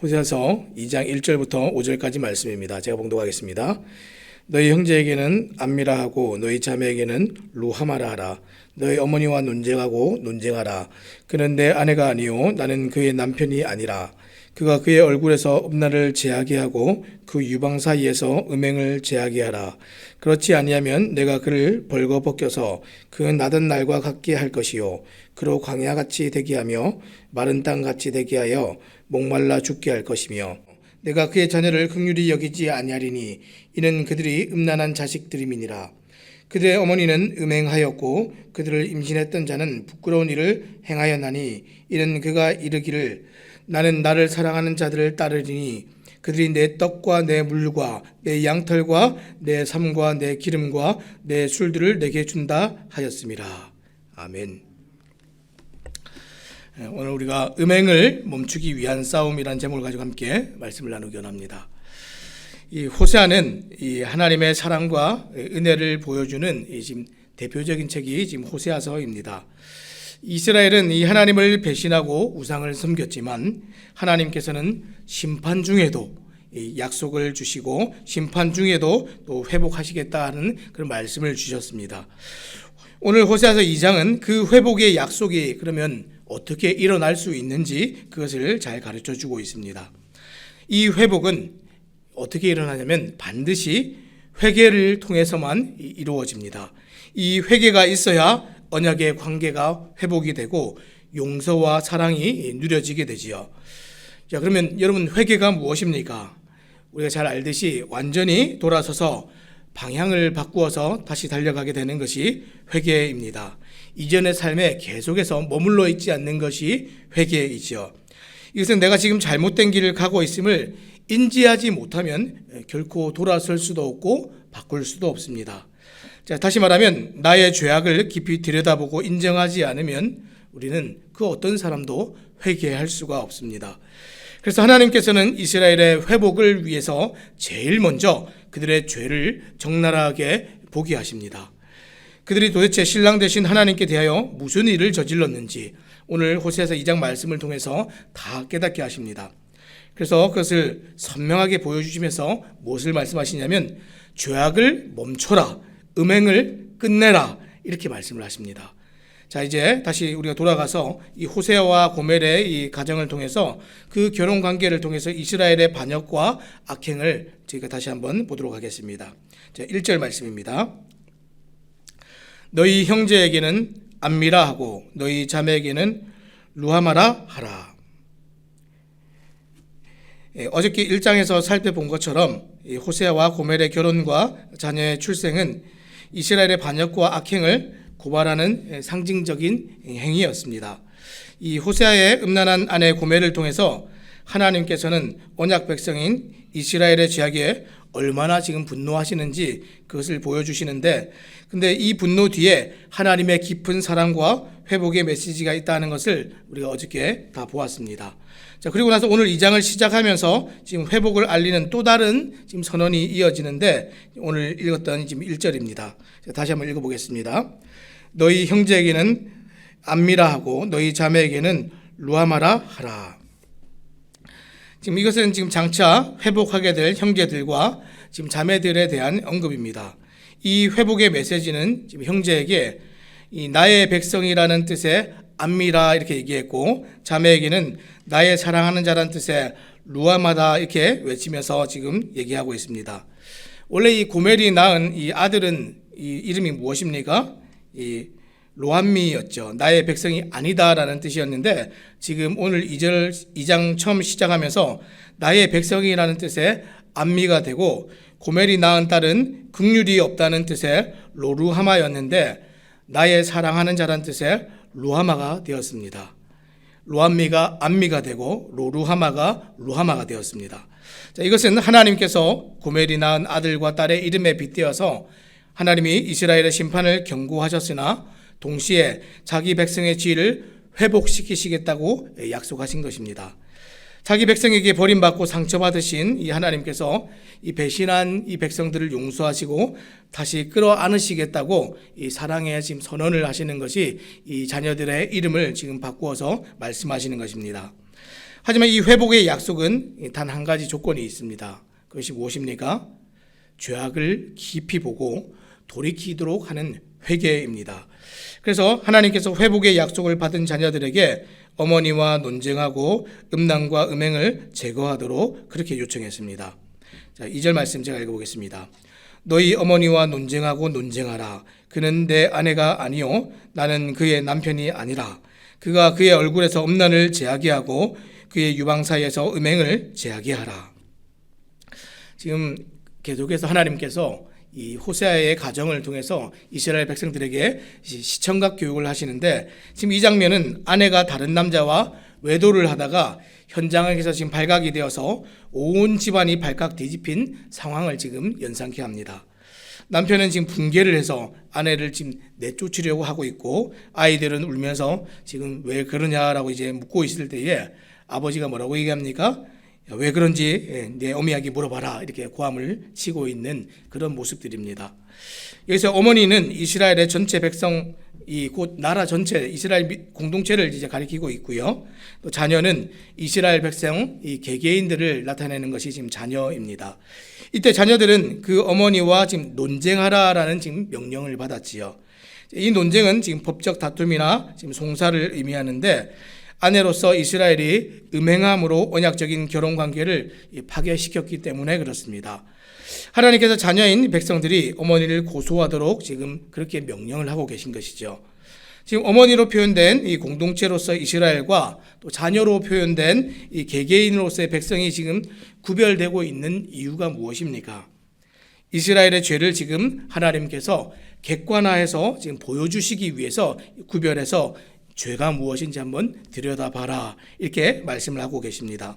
호세아서 2장 1절부터 5절까지 말씀입니다. 제가 봉독하겠습니다. 너희 형제에게는 암미라 하고 너희 자매에게는 루하마라 하라. 너희 어머니와 논쟁하고 논쟁하라. 그는 내 아내가 아니요 나는 그의 남편이 아니라. 그가 그의 얼굴에서 음란을 제하게 하고 그 유방 사이에서 음행을 제하게 하라. 그렇지 아니하면 내가 그를 벌거 벗겨서 그 나던 날과 같게 할 것이요 그로 광야같이 되게 하며 마른 땅같이 되게 하여 목말라 죽게 할 것이며 내가 그의 자녀를 긍휼히 여기지 아니하리니 이는 그들이 음란한 자식들임이니라. 그들의 어머니는 음행하였고 그들을 임신했던 자는 부끄러운 일을 행하였나니 이는 그가 이르기를 나는 나를 사랑하는 자들을 따르리니 그들이 내 떡과 내 물과 내 양털과 내 삶과 내 기름과 내 술들을 내게 준다 하였습니다. 아멘. 오늘 우리가 음행을 멈추기 위한 싸움이란 제목을 가지고 함께 말씀을 나누기 원합니다. 이 호세아는 이 하나님의 사랑과 은혜를 보여주는 지금 대표적인 책이 지금 호세아서입니다. 이스라엘은 이 하나님을 배신하고 우상을 섬겼지만 하나님께서는 심판 중에도 약속을 주시고 심판 중에도 또 회복하시겠다는 그런 말씀을 주셨습니다. 오늘 호세아서 2장은 그 회복의 약속이 그러면 어떻게 일어날 수 있는지 그것을 잘 가르쳐 주고 있습니다. 이 회복은 어떻게 일어나냐면 반드시 회개를 통해서만 이루어집니다. 이 회개가 있어야 언약의 관계가 회복이 되고 용서와 사랑이 누려지게 되지요. 자, 그러면 여러분 회개가 무엇입니까? 우리가 잘 알듯이 완전히 돌아서서 방향을 바꾸어서 다시 달려가게 되는 것이 회개입니다. 이전의 삶에 계속해서 머물러 있지 않는 것이 회개이죠. 이것은 내가 지금 잘못된 길을 가고 있음을 인지하지 못하면 결코 돌아설 수도 없고 바꿀 수도 없습니다. 자, 다시 말하면 나의 죄악을 깊이 들여다보고 인정하지 않으면 우리는 그 어떤 사람도 회개할 수가 없습니다. 그래서 하나님께서는 이스라엘의 회복을 위해서 제일 먼저 그들의 죄를 적나라하게 보게 하십니다. 그들이 도대체 신랑 되신 하나님께 대하여 무슨 일을 저질렀는지 오늘 호세아서 2장 말씀을 통해서 다 깨닫게 하십니다. 그래서 그것을 선명하게 보여주시면서 무엇을 말씀하시냐면 죄악을 멈춰라, 음행을 끝내라 이렇게 말씀을 하십니다. 자, 이제 다시 우리가 돌아가서 이 호세아와 고멜의 이 가정을 통해서 그 결혼 관계를 통해서 이스라엘의 반역과 악행을 저희가 다시 한번 보도록 하겠습니다. 자, 1절 말씀입니다. 너희 형제에게는 암미라 하고 너희 자매에게는 루하마라 하라. 어저께 1장에서 살펴본 것처럼 호세아와 고멜의 결혼과 자녀의 출생은 이스라엘의 반역과 악행을 고발하는 상징적인 행위였습니다. 이 호세아의 음란한 아내 고멜을 통해서 하나님께서는 언약 백성인 이스라엘의 죄악에 얼마나 지금 분노하시는지 그것을 보여주시는데, 근데 이 분노 뒤에 하나님의 깊은 사랑과 회복의 메시지가 있다는 것을 우리가 어저께 다 보았습니다. 자, 그리고 나서 오늘 2장을 시작하면서 지금 회복을 알리는 또 다른 지금 선언이 이어지는데 오늘 읽었던 지금 1절입니다. 다시 한번 읽어보겠습니다. 너희 형제에게는 암미라 하고 너희 자매에게는 루하마라 하라. 지금 이것은 지금 장차 회복하게 될 형제들과 지금 자매들에 대한 언급입니다. 이 회복의 메시지는 지금 형제에게 이 나의 백성이라는 뜻의 암미라 이렇게 얘기했고, 자매에게는 나의 사랑하는 자라는 뜻의 루하마다 이렇게 외치면서 지금 얘기하고 있습니다. 원래 이 고멜이 낳은 이 아들은 이 이름이 무엇입니까? 이 로함미였죠. 나의 백성이 아니다라는 뜻이었는데 지금 오늘 2장 처음 시작하면서 나의 백성이라는 뜻의 암미가 되고, 고멜이 낳은 딸은 긍휼이 없다는 뜻의 로루하마였는데 나의 사랑하는 자라는 뜻의 루하마가 되었습니다. 로함미가 암미가 되고 로루하마가 루하마가 되었습니다. 자, 이것은 하나님께서 고멜이 낳은 아들과 딸의 이름에 빗대어서 하나님이 이스라엘의 심판을 경고하셨으나 동시에 자기 백성의 지위를 회복시키시겠다고 약속하신 것입니다. 자기 백성에게 버림받고 상처받으신 이 하나님께서 이 배신한 이 백성들을 용서하시고 다시 끌어안으시겠다고 이 사랑의 지금 선언을 하시는 것이 이 자녀들의 이름을 지금 바꾸어서 말씀하시는 것입니다. 하지만 이 회복의 약속은 단 한 가지 조건이 있습니다. 그것이 무엇입니까? 죄악을 깊이 보고 돌이키도록 하는 회개입니다. 그래서 하나님께서 회복의 약속을 받은 자녀들에게 어머니와 논쟁하고 음란과 음행을 제거하도록 그렇게 요청했습니다. 자, 2절 말씀 제가 읽어보겠습니다. 너희 어머니와 논쟁하고 논쟁하라. 그는 내 아내가 아니요 나는 그의 남편이 아니라. 그가 그의 얼굴에서 음란을 제하게 하고 그의 유방 사이에서 음행을 제하게 하라. 지금 계속해서 하나님께서 이 호세아의 가정을 통해서 이스라엘 백성들에게 시청각 교육을 하시는데, 지금 이 장면은 아내가 다른 남자와 외도를 하다가 현장에서 지금 발각이 되어서 온 집안이 발칵 뒤집힌 상황을 지금 연상케 합니다. 남편은 지금 붕괴를 해서 아내를 지금 내쫓으려고 하고 있고, 아이들은 울면서 지금 왜 그러냐라고 이제 묻고 있을 때에 아버지가 뭐라고 얘기합니까? 왜 그런지 내 어미에게 물어봐라, 이렇게 고함을 치고 있는 그런 모습들입니다. 여기서 어머니는 이스라엘의 전체 백성, 곧 나라 전체 이스라엘 공동체를 이제 가리키고 있고요. 또 자녀는 이스라엘 백성 이 개개인들을 나타내는 것이 지금 자녀입니다. 이때 자녀들은 그 어머니와 지금 논쟁하라라는 지금 명령을 받았지요. 이 논쟁은 지금 법적 다툼이나 지금 송사를 의미하는데, 아내로서 이스라엘이 음행함으로 언약적인 결혼 관계를 파괴시켰기 때문에 그렇습니다. 하나님께서 자녀인 백성들이 어머니를 고소하도록 지금 그렇게 명령을 하고 계신 것이죠. 지금 어머니로 표현된 이 공동체로서 이스라엘과 또 자녀로 표현된 이 개개인으로서의 백성이 지금 구별되고 있는 이유가 무엇입니까? 이스라엘의 죄를 지금 하나님께서 객관화해서 지금 보여주시기 위해서 구별해서 죄가 무엇인지 한번 들여다봐라, 이렇게 말씀을 하고 계십니다.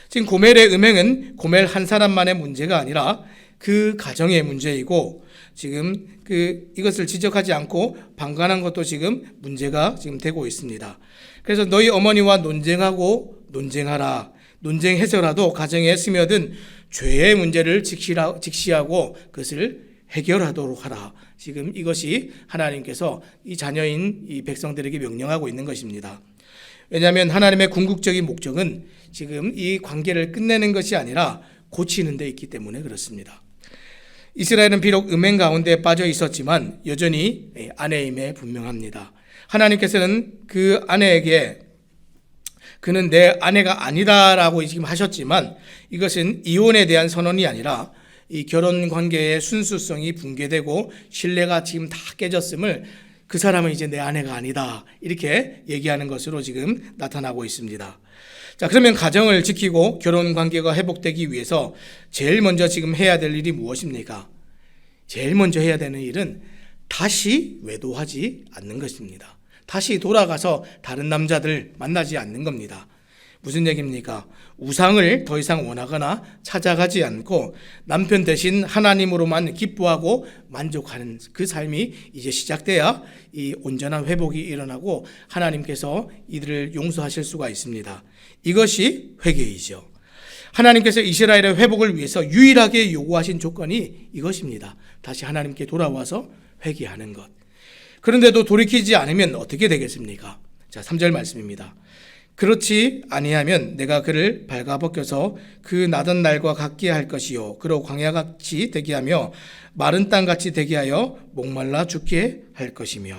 지금 고멜의 음행은 고멜 한 사람만의 문제가 아니라 그 가정의 문제이고, 지금 이것을 지적하지 않고 방관한 것도 지금 문제가 지금 되고 있습니다. 그래서 너희 어머니와 논쟁하고 논쟁하라. 논쟁해서라도 가정에 스며든 죄의 문제를 직시하고 그것을 해결하도록 하라. 지금 이것이 하나님께서 이 자녀인 이 백성들에게 명령하고 있는 것입니다. 왜냐하면 하나님의 궁극적인 목적은 지금 이 관계를 끝내는 것이 아니라 고치는 데 있기 때문에 그렇습니다. 이스라엘은 비록 음행 가운데 빠져 있었지만 여전히 아내임에 분명합니다. 하나님께서는 그 아내에게 그는 내 아내가 아니다라고 지금 하셨지만, 이것은 이혼에 대한 선언이 아니라 이 결혼 관계의 순수성이 붕괴되고 신뢰가 지금 다 깨졌음을, 그 사람은 이제 내 아내가 아니다, 이렇게 얘기하는 것으로 지금 나타나고 있습니다. 자, 그러면 가정을 지키고 결혼 관계가 회복되기 위해서 제일 먼저 지금 해야 될 일이 무엇입니까? 제일 먼저 해야 되는 일은 다시 외도하지 않는 것입니다. 다시 돌아가서 다른 남자들 만나지 않는 겁니다. 무슨 얘기입니까? 우상을 더 이상 원하거나 찾아가지 않고 남편 대신 하나님으로만 기뻐하고 만족하는 그 삶이 이제 시작돼야 이 온전한 회복이 일어나고 하나님께서 이들을 용서하실 수가 있습니다. 이것이 회개이죠. 하나님께서 이스라엘의 회복을 위해서 유일하게 요구하신 조건이 이것입니다. 다시 하나님께 돌아와서 회개하는 것. 그런데도 돌이키지 않으면 어떻게 되겠습니까? 자, 3절 말씀입니다. 그렇지 아니하면 내가 그를 발가벗겨서 그 나던 날과 같게 할 것이요 그로 광야같이 되게 하며 마른 땅같이 되게 하여 목말라 죽게 할 것이며.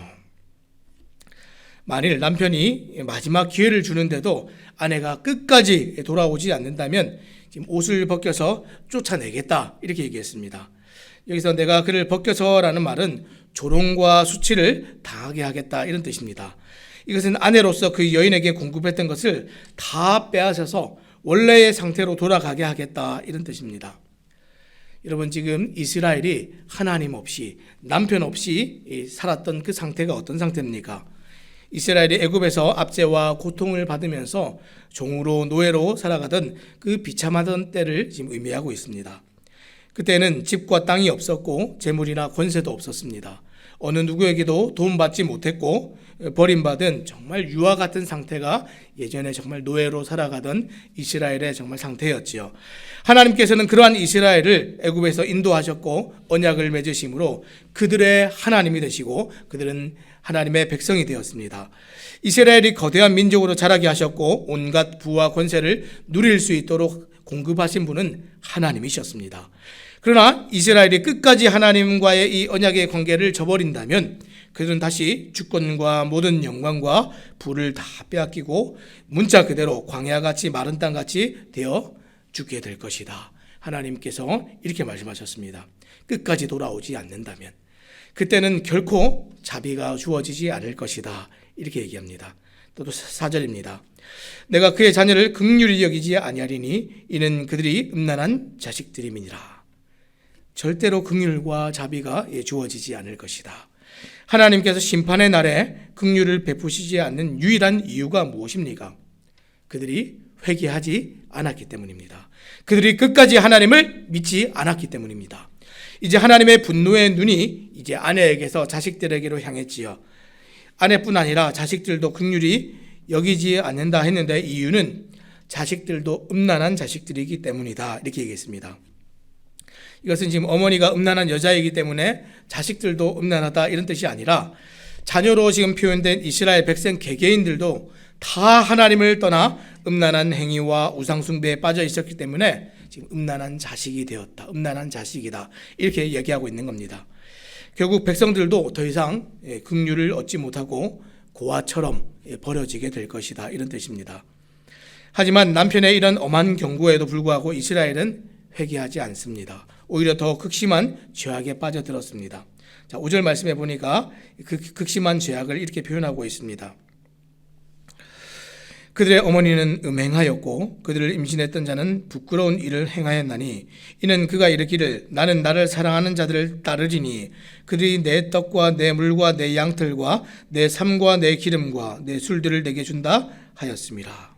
만일 남편이 마지막 기회를 주는데도 아내가 끝까지 돌아오지 않는다면 지금 옷을 벗겨서 쫓아내겠다, 이렇게 얘기했습니다. 여기서 내가 그를 벗겨서라는 말은 조롱과 수치를 당하게 하겠다, 이런 뜻입니다. 이것은 아내로서 그 여인에게 공급했던 것을 다 빼앗아서 원래의 상태로 돌아가게 하겠다, 이런 뜻입니다. 여러분, 지금 이스라엘이 하나님 없이 남편 없이 살았던 그 상태가 어떤 상태입니까? 이스라엘이 애굽에서 압제와 고통을 받으면서 종으로 노예로 살아가던 그 비참하던 때를 지금 의미하고 있습니다. 그때는 집과 땅이 없었고 재물이나 권세도 없었습니다. 어느 누구에게도 도움받지 못했고 버림받은 정말 유아 같은 상태가 예전에 정말 노예로 살아가던 이스라엘의 정말 상태였지요. 하나님께서는 그러한 이스라엘을 애굽에서 인도하셨고 언약을 맺으심으로 그들의 하나님이 되시고 그들은 하나님의 백성이 되었습니다. 이스라엘이 거대한 민족으로 자라게 하셨고 온갖 부와 권세를 누릴 수 있도록 공급하신 분은 하나님이셨습니다. 그러나 이스라엘이 끝까지 하나님과의 이 언약의 관계를 저버린다면 그들은 다시 주권과 모든 영광과 부를 다 빼앗기고 문자 그대로 광야같이 마른 땅같이 되어 죽게 될 것이다. 하나님께서 이렇게 말씀하셨습니다. 끝까지 돌아오지 않는다면 그때는 결코 자비가 주어지지 않을 것이다. 이렇게 얘기합니다. 또 4절입니다. 내가 그의 자녀를 긍휼히 여기지 아니하리니 이는 그들이 음란한 자식들임이니라. 절대로 긍휼과 자비가 주어지지 않을 것이다. 하나님께서 심판의 날에 긍휼을 베푸시지 않는 유일한 이유가 무엇입니까? 그들이 회개하지 않았기 때문입니다. 그들이 끝까지 하나님을 믿지 않았기 때문입니다. 이제 하나님의 분노의 눈이 이제 아내에게서 자식들에게로 향했지요. 아내뿐 아니라 자식들도 긍휼히 여기지 않는다 했는데 이유는 자식들도 음란한 자식들이기 때문이다. 이렇게 얘기했습니다. 이것은 지금 어머니가 음란한 여자이기 때문에 자식들도 음란하다 이런 뜻이 아니라 자녀로 지금 표현된 이스라엘 백성 개개인들도 다 하나님을 떠나 음란한 행위와 우상숭배에 빠져 있었기 때문에 지금 음란한 자식이 되었다. 음란한 자식이다. 이렇게 얘기하고 있는 겁니다. 결국 백성들도 더 이상 긍휼을 얻지 못하고 고아처럼 버려지게 될 것이다. 이런 뜻입니다. 하지만 남편의 이런 엄한 경고에도 불구하고 이스라엘은 회개하지 않습니다. 오히려 더 극심한 죄악에 빠져들었습니다. 자, 5절 말씀해 보니까 그 극심한 죄악을 이렇게 표현하고 있습니다. 그들의 어머니는 음행하였고 그들을 임신했던 자는 부끄러운 일을 행하였나니 이는 그가 이르기를 나는 나를 사랑하는 자들을 따르리니 그들이 내 떡과 내 물과 내 양털과 내 삶과 내 기름과 내 술들을 내게 준다 하였습니다.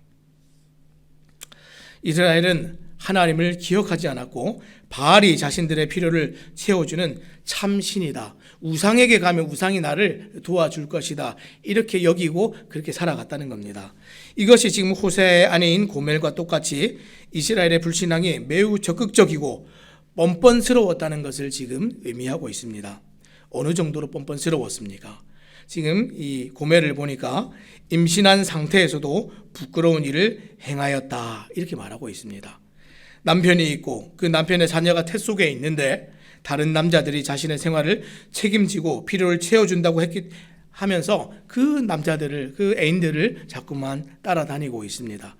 이스라엘은 하나님을 기억하지 않았고 바알이 자신들의 필요를 채워주는 참신이다. 우상에게 가면 우상이 나를 도와줄 것이다. 이렇게 여기고 그렇게 살아갔다는 겁니다. 이것이 지금 호세의 아내인 고멜과 똑같이 이스라엘의 불신앙이 매우 적극적이고 뻔뻔스러웠다는 것을 지금 의미하고 있습니다. 어느 정도로 뻔뻔스러웠습니까? 지금 이 고멜을 보니까 임신한 상태에서도 부끄러운 일을 행하였다. 이렇게 말하고 있습니다. 남편이 있고 그 남편의 자녀가 태 속에 있는데 다른 남자들이 자신의 생활을 책임지고 필요를 채워준다고 하면서 그 남자들을 그 애인들을 자꾸만 따라다니고 있습니다.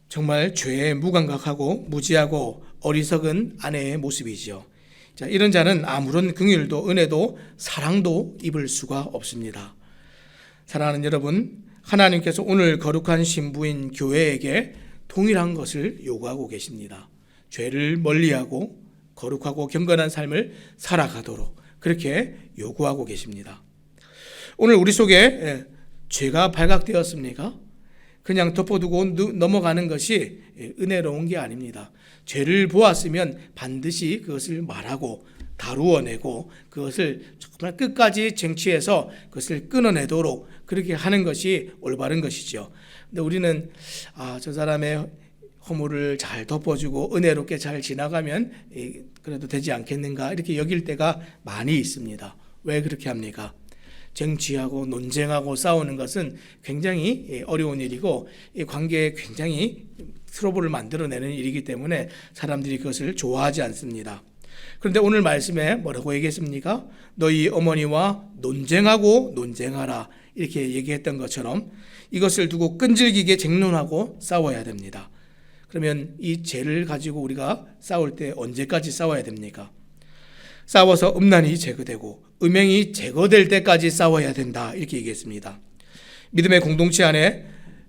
정말 죄에 무감각하고 무지하고 어리석은 아내의 모습이지요. 자, 이런 자는 아무런 긍휼도 은혜도 사랑도 입을 수가 없습니다. 사랑하는 여러분, 하나님께서 오늘 거룩한 신부인 교회에게 동일한 것을 요구하고 계십니다. 죄를 멀리하고 거룩하고 경건한 삶을 살아가도록 그렇게 요구하고 계십니다. 오늘 우리 속에 죄가 발각되었습니까? 그냥 덮어두고 넘어가는 것이 은혜로운 게 아닙니다. 죄를 보았으면 반드시 그것을 말하고 다루어내고 그것을 정말 끝까지 쟁취해서 그것을 끊어내도록 그렇게 하는 것이 올바른 것이죠. 근데 우리는 저 사람의 허물을 잘 덮어주고 은혜롭게 잘 지나가면 그래도 되지 않겠는가 이렇게 여길 때가 많이 있습니다. 왜 그렇게 합니까? 쟁취하고 논쟁하고 싸우는 것은 굉장히 어려운 일이고 이 관계에 굉장히 트러블을 만들어내는 일이기 때문에 사람들이 그것을 좋아하지 않습니다. 그런데 오늘 말씀에 뭐라고 얘기했습니까? 너희 어머니와 논쟁하고 논쟁하라 이렇게 얘기했던 것처럼 이것을 두고 끈질기게 쟁론하고 싸워야 됩니다. 그러면 이 죄를 가지고 우리가 싸울 때 언제까지 싸워야 됩니까? 싸워서 음란이 제거되고 음행이 제거될 때까지 싸워야 된다 이렇게 얘기했습니다. 믿음의 공동체 안에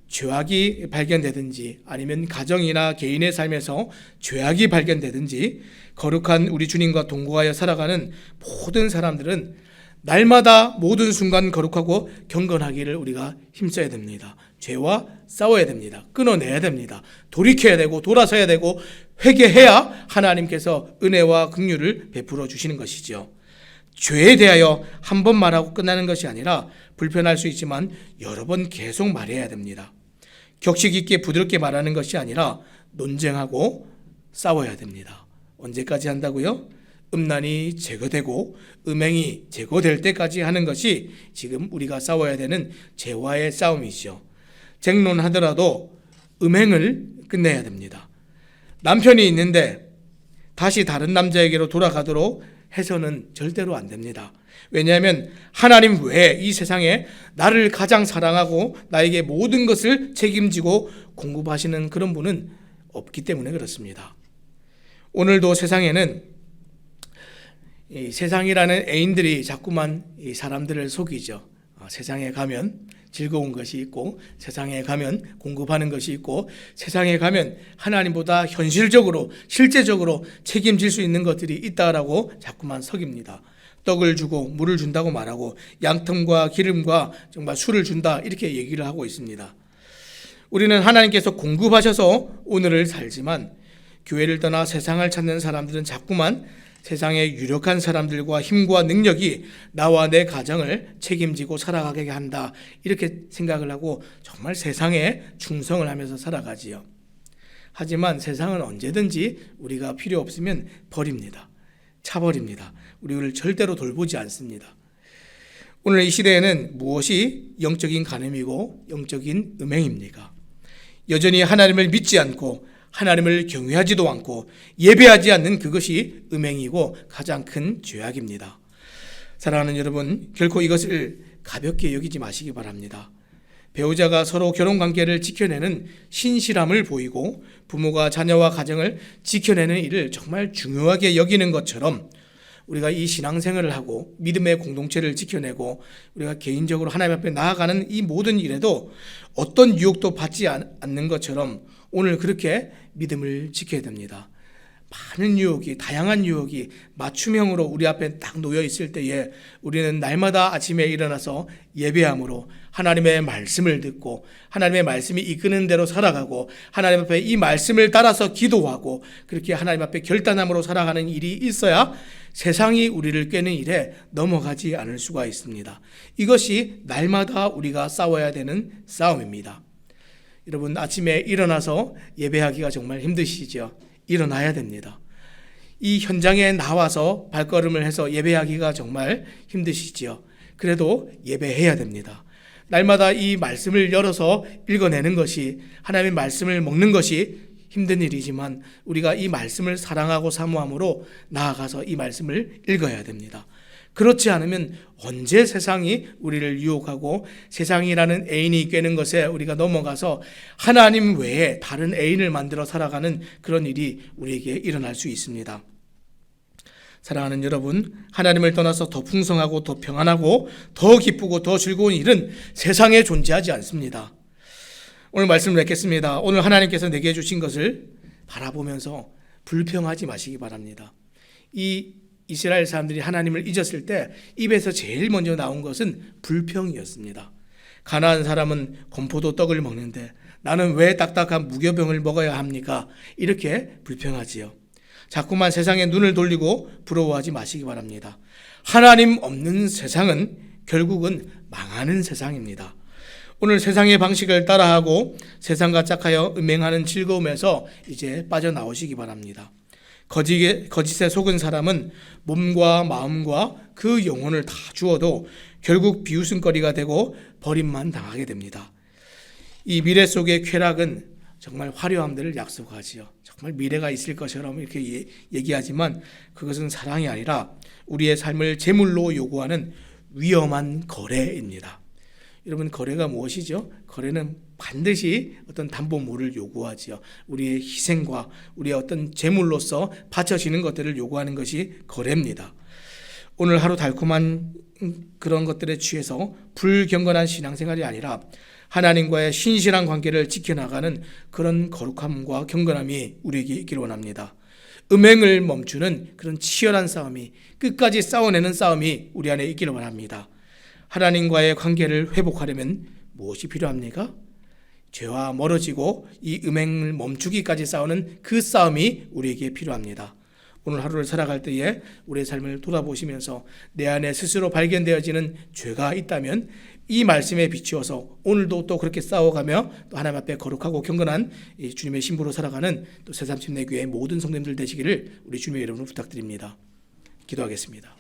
죄악이 발견되든지 아니면 가정이나 개인의 삶에서 죄악이 발견되든지 거룩한 우리 주님과 동거하여 살아가는 모든 사람들은 날마다 모든 순간 거룩하고 경건하기를 우리가 힘써야 됩니다. 죄와 싸워야 됩니다. 끊어내야 됩니다. 돌이켜야 되고 돌아서야 되고 회개해야 하나님께서 은혜와 긍휼을 베풀어 주시는 것이죠. 죄에 대하여 한 번 말하고 끝나는 것이 아니라 불편할 수 있지만 여러 번 계속 말해야 됩니다. 격식 있게 부드럽게 말하는 것이 아니라 논쟁하고 싸워야 됩니다. 언제까지 한다고요? 음란이 제거되고 음행이 제거될 때까지 하는 것이 지금 우리가 싸워야 되는 죄와의 싸움이죠. 쟁론하더라도 음행을 끝내야 됩니다. 남편이 있는데 다시 다른 남자에게로 돌아가도록 해서는 절대로 안 됩니다. 왜냐하면 하나님 외에 이 세상에 나를 가장 사랑하고 나에게 모든 것을 책임지고 공급하시는 그런 분은 없기 때문에 그렇습니다. 오늘도 세상에는 이 세상이라는 애인들이 자꾸만 이 사람들을 속이죠. 세상에 가면 즐거운 것이 있고, 세상에 가면 공급하는 것이 있고, 세상에 가면 하나님보다 현실적으로 실제적으로 책임질 수 있는 것들이 있다라고 자꾸만 속입니다. 떡을 주고 물을 준다고 말하고 양통과 기름과 정말 술을 준다 이렇게 얘기를 하고 있습니다. 우리는 하나님께서 공급하셔서 오늘을 살지만 교회를 떠나 세상을 찾는 사람들은 자꾸만 세상의 유력한 사람들과 힘과 능력이 나와 내 가정을 책임지고 살아가게 한다 이렇게 생각을 하고 정말 세상에 충성을 하면서 살아가지요. 하지만 세상은 언제든지 우리가 필요 없으면 버립니다. 차버립니다. 우리를 절대로 돌보지 않습니다. 오늘 이 시대에는 무엇이 영적인 간음이고 영적인 음행입니까? 여전히 하나님을 믿지 않고 하나님을 경외하지도 않고 예배하지 않는 그것이 음행이고 가장 큰 죄악입니다. 사랑하는 여러분, 결코 이것을 가볍게 여기지 마시기 바랍니다. 배우자가 서로 결혼관계를 지켜내는 신실함을 보이고 부모가 자녀와 가정을 지켜내는 일을 정말 중요하게 여기는 것처럼 우리가 이 신앙생활을 하고 믿음의 공동체를 지켜내고 우리가 개인적으로 하나님 앞에 나아가는 이 모든 일에도 어떤 유혹도 받지 않는 것처럼 오늘 그렇게 믿음을 지켜야 됩니다. 많은 유혹이, 다양한 유혹이 맞춤형으로 우리 앞에 딱 놓여 있을 때에 우리는 날마다 아침에 일어나서 예배함으로 하나님의 말씀을 듣고 하나님의 말씀이 이끄는 대로 살아가고 하나님 앞에 이 말씀을 따라서 기도하고 그렇게 하나님 앞에 결단함으로 살아가는 일이 있어야 세상이 우리를 꿰는 일에 넘어가지 않을 수가 있습니다. 이것이 날마다 우리가 싸워야 되는 싸움입니다. 여러분, 아침에 일어나서 예배하기가 정말 힘드시죠? 일어나야 됩니다. 이 현장에 나와서 발걸음을 해서 예배하기가 정말 힘드시지요. 그래도 예배해야 됩니다. 날마다 이 말씀을 열어서 읽어내는 것이, 하나님의 말씀을 먹는 것이 힘든 일이지만 우리가 이 말씀을 사랑하고 사모함으로 나아가서 이 말씀을 읽어야 됩니다. 그렇지 않으면 언제 세상이 우리를 유혹하고 세상이라는 애인이 꿰는 것에 우리가 넘어가서 하나님 외에 다른 애인을 만들어 살아가는 그런 일이 우리에게 일어날 수 있습니다. 사랑하는 여러분, 하나님을 떠나서 더 풍성하고 더 평안하고 더 기쁘고 더 즐거운 일은 세상에 존재하지 않습니다. 오늘 말씀을 맺겠습니다. 오늘 하나님께서 내게 주신 것을 바라보면서 불평하지 마시기 바랍니다. 이 이스라엘 사람들이 하나님을 잊었을 때 입에서 제일 먼저 나온 것은 불평이었습니다. 가나안 사람은 건포도 떡을 먹는데 나는 왜 딱딱한 무교병을 먹어야 합니까? 이렇게 불평하지요. 자꾸만 세상에 눈을 돌리고 부러워하지 마시기 바랍니다. 하나님 없는 세상은 결국은 망하는 세상입니다. 오늘 세상의 방식을 따라하고 세상과 짝하여 음행하는 즐거움에서 이제 빠져나오시기 바랍니다. 거짓에 속은 사람은 몸과 마음과 그 영혼을 다 주어도 결국 비웃음거리가 되고 버림만 당하게 됩니다. 이 미래 속의 쾌락은 정말 화려함들을 약속하지요. 정말 미래가 있을 것처럼 이렇게 얘기하지만 그것은 사랑이 아니라 우리의 삶을 제물로 요구하는 위험한 거래입니다. 여러분, 거래가 무엇이죠? 거래는 반드시 어떤 담보물을 요구하지요. 우리의 희생과 우리의 어떤 재물로서 바쳐지는 것들을 요구하는 것이 거래입니다. 오늘 하루 달콤한 그런 것들에 취해서 불경건한 신앙생활이 아니라 하나님과의 신실한 관계를 지켜나가는 그런 거룩함과 경건함이 우리에게 있기를 원합니다. 음행을 멈추는 그런 치열한 싸움이, 끝까지 싸워내는 싸움이 우리 안에 있기를 원합니다. 하나님과의 관계를 회복하려면 무엇이 필요합니까? 죄와 멀어지고 이 음행을 멈추기까지 싸우는 그 싸움이 우리에게 필요합니다. 오늘 하루를 살아갈 때에 우리의 삶을 돌아보시면서 내 안에 스스로 발견되어지는 죄가 있다면 이 말씀에 비추어서 오늘도 또 그렇게 싸워가며 또 하나님 앞에 거룩하고 경건한 주님의 신부로 살아가는 또 새삼침내교회 모든 성도님들 되시기를 우리 주님의 이름으로 부탁드립니다. 기도하겠습니다.